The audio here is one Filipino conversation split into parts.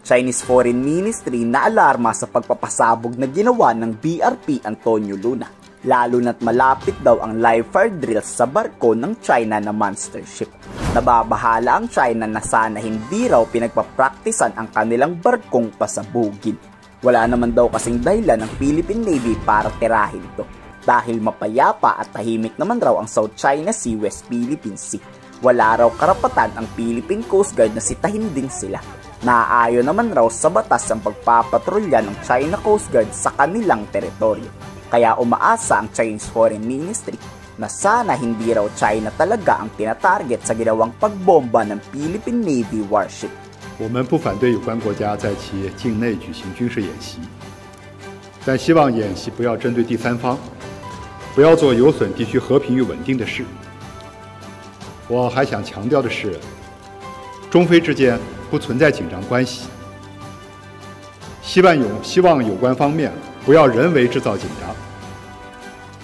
Chinese Foreign Ministry na alarma sa pagpapasabog na ginawa ng BRP Antonio Luna, lalo na't malapit daw ang live fire drills sa barko ng China na monster ship. Nababahala ang China na sana hindi raw pinagpapraktisan ang kanilang barkong pasabugin. Wala naman daw kasing dahilan ng Philippine Navy para tirahin ito, dahil mapayapa at tahimik naman raw ang South China Sea, West Philippine Sea. Wala raw karapatan ang Philippine Coast Guard na sitahin din sila. Naaayon naman raw sa batas ang pagpapatrolya ng China Coast Guard sa kanilang teritoryo. Kaya umaasa ang Chinese Foreign Ministry na sana hindi raw China talaga ang tinatarget sa ginawang pagbomba ng Philippine Navy warship. 我们不反对有关国家在其境内举行军事演习，但希望演习不要针对第三方，不要做有损地区和平与稳定的事。我还想强调的是，中非之间不存在紧张关系，希望有关方面不要人为制造紧张。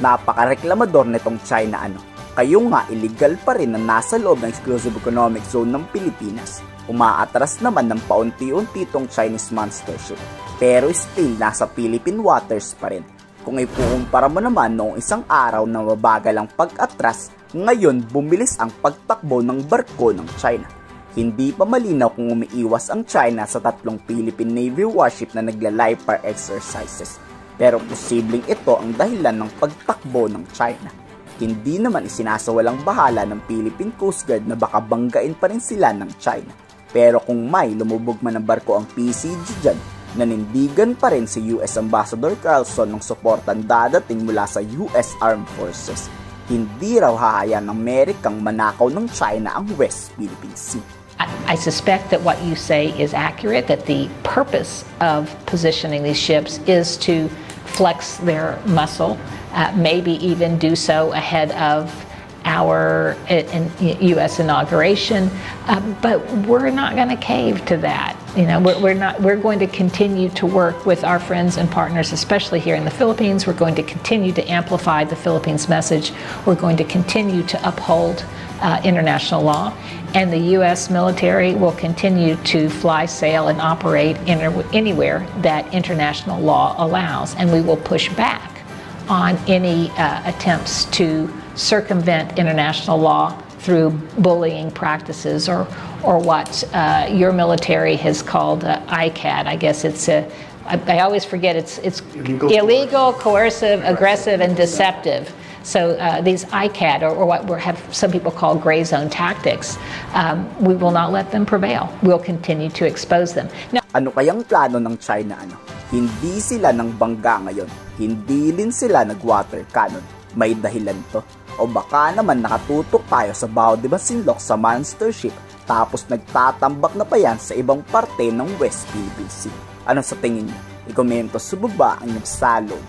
Napakareklamador nitong China kayo nga illegal pa rin na nasa loob ng exclusive economic zone ng Pilipinas. Umaatras naman ng paunti-unti itong Chinese monster ship, pero still nasa Philippine waters pa rin. Kung ipukumpara mo naman noong isang araw na mabagal ang pag-atras, ngayon bumilis ang pagtakbo ng barko ng China. Hindi pa malinaw kung umiiwas ang China sa tatlong Philippine Navy warship na nagla-live fire exercises. Pero posibleng ito ang dahilan ng pagtakbo ng China. Hindi naman isinasawalang bahala ng Philippine Coast Guard na baka banggain pa rin sila ng China. Pero kung may lumubog man ng barko ang PCG dyan, nanindigan pa rin si US Ambassador Carlson ng suportang dadating mula sa US Armed Forces. Hindi raw hahayaan ng Amerikang manakaw ng China ang West Philippine Sea. I suspect that what you say is accurate, that the purpose of positioning these ships is to flex their muscle, maybe even do so ahead of our U.S. inauguration, but we're not going to cave to that. You know, we're going to continue to work with our friends and partners, especially here in the Philippines. We're going to continue to amplify the Philippines message. We're going to continue to uphold international law, and the U.S. military will continue to fly, sail, and operate anywhere that international law allows, and we will push back on any attempts to circumvent international law through bullying practices or what your military has called ICAD. I guess it's I always forget it's illegal, coercive, aggressive, and deceptive. So these ICAD, or what have some people call gray zone tactics, we will not let them prevail. We'll continue to expose them. Now, ano kayang plano ng China? Hindi sila nang bangga ngayon. Hindi rin sila nag-water cannon. May dahilan to. O baka naman nakatutok tayo sa bawat Masinloc sa monster ship, tapos nagtatambak na pa yan sa ibang parte ng West Philippine Sea. Ano sa tingin niyo? I-komento sa baba ang inyong salog.